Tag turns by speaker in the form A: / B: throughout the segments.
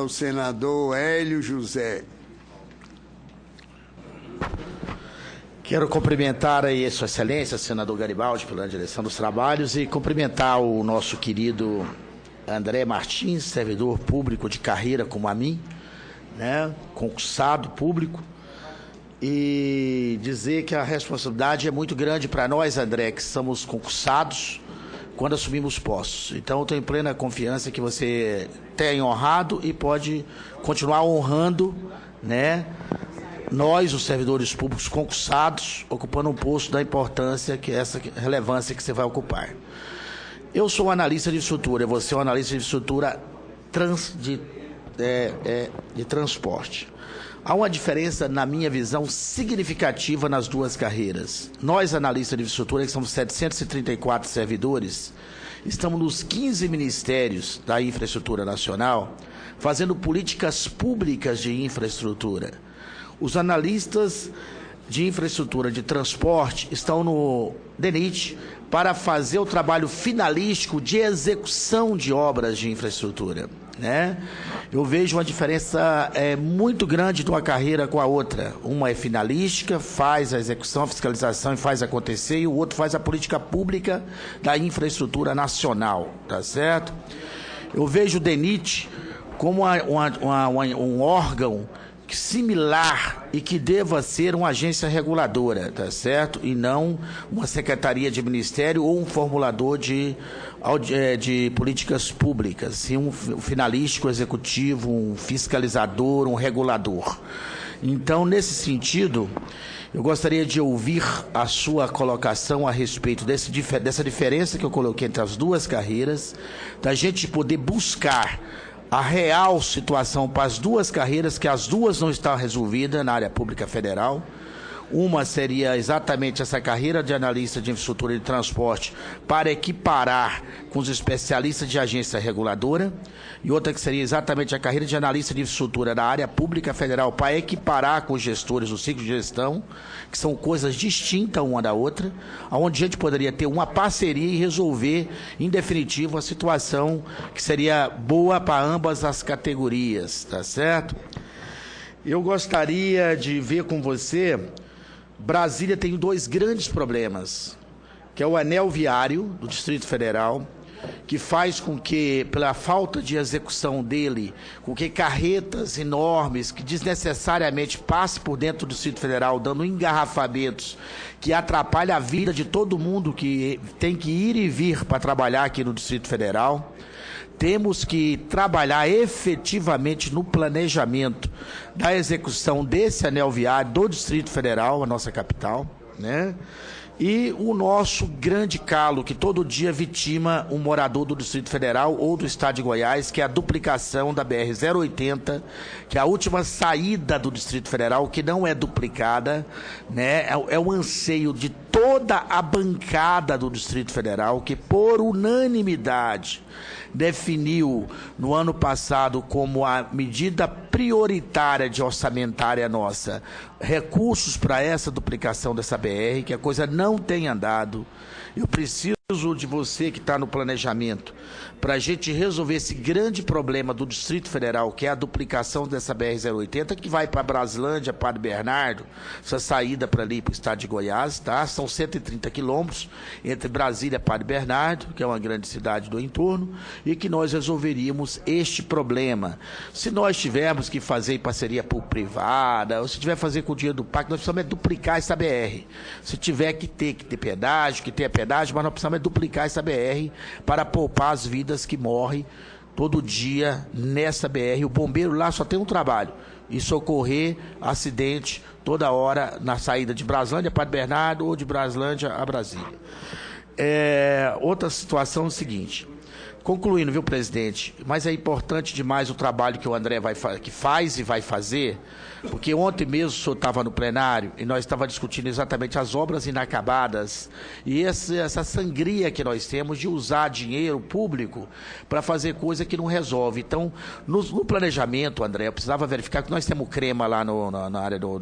A: ao senador Hélio José.
B: Quero cumprimentar aí a Sua Excelência, senador Garibaldi, pela direção dos trabalhos, e cumprimentar o nosso querido André Martins, servidor público de carreira como a mim, né, concursado público, e dizer que a responsabilidade é muito grande para nós, André, que somos concursados quando assumimos postos. Então, eu tenho plena confiança que você tem honrado e pode continuar honrando, né, nós, os servidores públicos concursados, ocupando um posto da importância, que é essa relevância que você vai ocupar. Eu sou analista de estrutura, você é um analista de estrutura de transporte. Há uma diferença, na minha visão, significativa nas duas carreiras. Nós, analistas de estrutura, que somos 734 servidores, estamos nos 15 ministérios da infraestrutura nacional, fazendo políticas públicas de infraestrutura. Os analistas de infraestrutura de transporte estão no DENIT para fazer o trabalho finalístico de execução de obras de infraestrutura, né? Eu vejo uma diferença muito grande de uma carreira com a outra. Uma é finalística, faz a execução, a fiscalização e faz acontecer, e o outro faz a política pública da infraestrutura nacional, tá certo? Eu vejo o DENIT como um órgão similar e que deva ser uma agência reguladora, tá certo? E não uma secretaria de ministério ou um formulador de políticas públicas, sim um finalístico executivo, um fiscalizador, um regulador. Então, nesse sentido, eu gostaria de ouvir a sua colocação a respeito dessa diferença que eu coloquei entre as duas carreiras, da gente poder buscar a real situação para as duas carreiras, que as duas não estão resolvidas na área pública federal. Uma seria exatamente essa carreira de analista de infraestrutura de transporte para equiparar com os especialistas de agência reguladora, e outra que seria exatamente a carreira de analista de infraestrutura da área pública federal para equiparar com os gestores do ciclo de gestão, que são coisas distintas uma da outra, onde a gente poderia ter uma parceria e resolver, em definitivo, a situação que seria boa para ambas as categorias, tá certo? Eu gostaria de ver com você, Brasília tem dois grandes problemas, que é o anel viário do Distrito Federal, que faz com que, pela falta de execução dele, com que carretas enormes, que desnecessariamente passem por dentro do Distrito Federal, dando engarrafamentos, que atrapalham a vida de todo mundo que tem que ir e vir para trabalhar aqui no Distrito Federal. Temos que trabalhar efetivamente no planejamento da execução desse anel viário do Distrito Federal, a nossa capital, né? E o nosso grande calo, que todo dia vitima um morador do Distrito Federal ou do Estado de Goiás, que é a duplicação da BR-080, que é a última saída do Distrito Federal, que não é duplicada, né? É o anseio de toda a bancada do Distrito Federal, que por unanimidade definiu no ano passado como a medida prioritária de orçamentária nossa recursos para essa duplicação dessa BR, que a coisa não tem andado. Eu preciso de você que está no planejamento para a gente resolver esse grande problema do Distrito Federal, que é a duplicação dessa BR-080, que vai para Braslândia, Padre Bernardo, essa saída para ali, para o estado de Goiás, tá? São 130 quilômetros entre Brasília e Padre Bernardo, que é uma grande cidade do entorno, e que nós resolveríamos este problema. Se nós tivermos que fazer em parceria público-privada, ou se tiver que fazer com o dinheiro do PAC, nós precisamos duplicar essa BR. Se tiver que ter pedágio, que tenha pedágio, mas nós precisamos duplicar essa BR para poupar as vidas que morrem todo dia nessa BR. O bombeiro lá só tem um trabalho, e socorrer acidente toda hora na saída de Braslândia para Bernardo ou de Braslândia a Brasília. Outra situação é o seguinte, concluindo, viu, presidente, mas é importante demais o trabalho que o André que faz e vai fazer, porque ontem mesmo o senhor estava no plenário e nós estávamos discutindo exatamente as obras inacabadas e essa sangria que nós temos de usar dinheiro público para fazer coisa que não resolve. Então, no planejamento, André, eu precisava verificar que nós temos crema lá na área do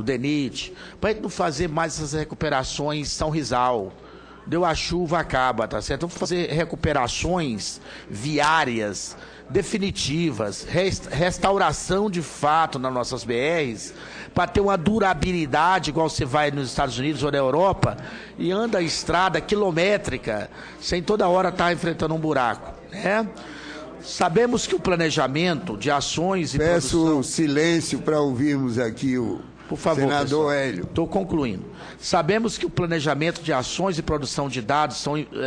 B: DENIT, para a gente não fazer mais essas recuperações São Rizal, deu a chuva, acaba, tá certo? Vamos fazer recuperações viárias definitivas, restauração de fato nas nossas BRs, para ter uma durabilidade, igual você vai nos Estados Unidos ou na Europa, e anda a estrada quilométrica, sem toda hora estar enfrentando um buraco, né? Sabemos que o planejamento de ações e
A: Peço silêncio para ouvirmos aqui o
B: por favor,
A: senador Hélio.
B: Estou concluindo. Sabemos que o planejamento de ações e produção de dados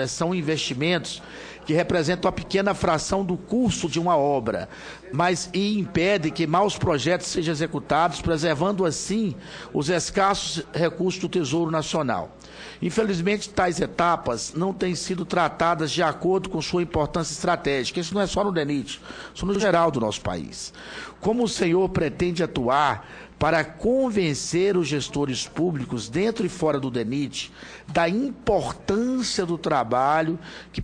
B: são investimentos que representam a pequena fração do custo de uma obra, mas impede que maus projetos sejam executados, preservando assim os escassos recursos do Tesouro Nacional. Infelizmente, tais etapas não têm sido tratadas de acordo com sua importância estratégica. Isso não é só no DENIT, isso no geral do nosso país. Como o senhor pretende atuar para convencer os gestores públicos, dentro e fora do DENIT, da importância do trabalho que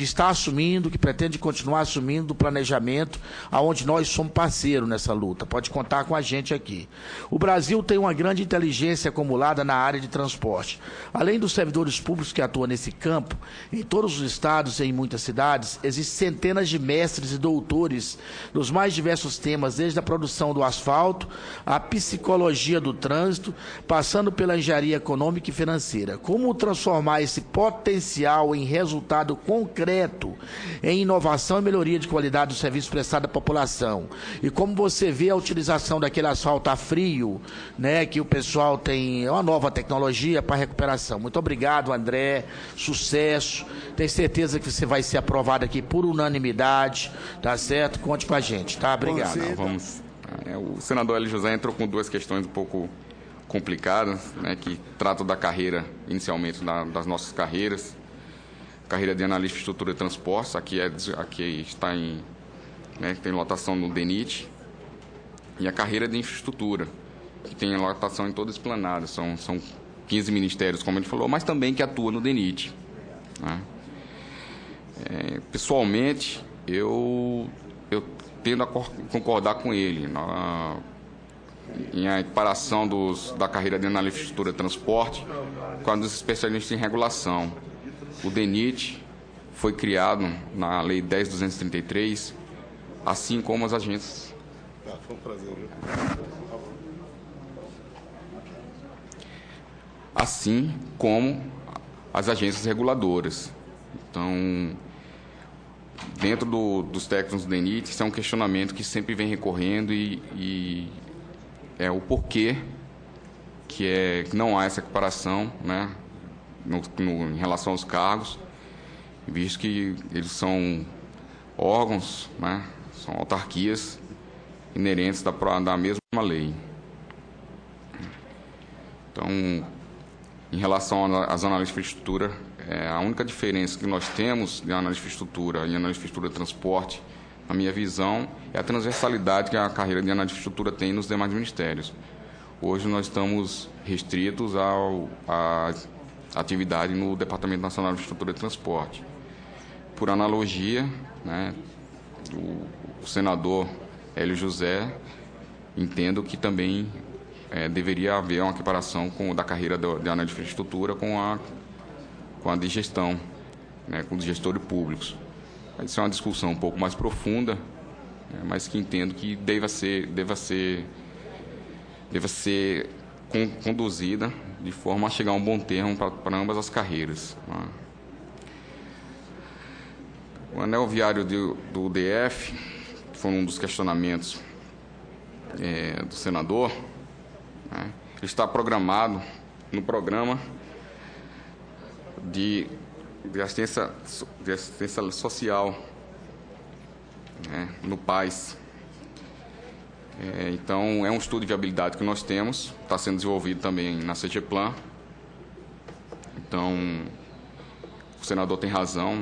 B: está assumindo, que pretende continuar assumindo do planejamento, aonde nós somos parceiros nessa luta. Pode contar com a gente aqui. O Brasil tem uma grande inteligência acumulada na área de transporte. Além dos servidores públicos que atuam nesse campo, em todos os estados e em muitas cidades, existem centenas de mestres e doutores nos mais diversos temas, desde a produção do asfalto, a psicologia do trânsito, passando pela engenharia econômica e financeira. Como transformar esse potencial em resultado concreto, em inovação e melhoria de qualidade do serviço prestado à população? E como você vê a utilização daquele asfalto a frio, né, que o pessoal tem uma nova tecnologia para recuperação. Muito obrigado, André. Sucesso. Tenho certeza que você vai ser aprovado aqui por unanimidade, tá certo? Conte com a gente, tá? Obrigado.
C: Vamos. O senador Hélio José entrou com duas questões um pouco complicadas, né, que tratam da carreira, inicialmente das nossas carreiras. Carreira de analista de estrutura e transportes, aqui está tem lotação no DENIT, e a carreira de infraestrutura, que tem lotação em toda a esplanada. São 15 ministérios, como a gente falou, mas também que atua no DENIT, né? Pessoalmente, eu tendo a concordar com ele em a equiparação da carreira de analista de estrutura e transporte com a dos especialistas em regulação. O DENIT foi criado na Lei 10.233, assim como as agências.
D: Foi um prazer.
C: Assim como as agências reguladoras. Então, dentro dos técnicos do DENIT, isso é um questionamento que sempre vem recorrendo e é o porquê que não há essa equiparação, né, em relação aos cargos, visto que eles são órgãos, né, são autarquias inerentes da mesma lei. Então, em relação às análises de infraestrutura, a única diferença que nós temos de análise de infraestrutura e análise de infraestrutura de transporte, na minha visão, é a transversalidade que a carreira de análise de infraestrutura tem nos demais ministérios. Hoje nós estamos restritos à atividade no Departamento Nacional de Infraestrutura e Transporte. Por analogia, né, o senador Hélio José, entendo que também deveria haver uma equiparação da carreira de análise de infraestrutura com a de gestão, né, com os gestores públicos. Isso é uma discussão um pouco mais profunda, mas que entendo que deva ser conduzida de forma a chegar a um bom termo para ambas as carreiras. O anel viário do DF, que foi um dos questionamentos do senador, né, ele está programado no programa de assistência social, né, no PAS. Então, é um estudo de viabilidade que nós temos, está sendo desenvolvido também na CGPlan. Então, o senador tem razão,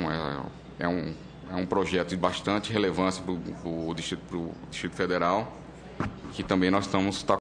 C: é um projeto de bastante relevância para o Distrito Federal, que também nós estamos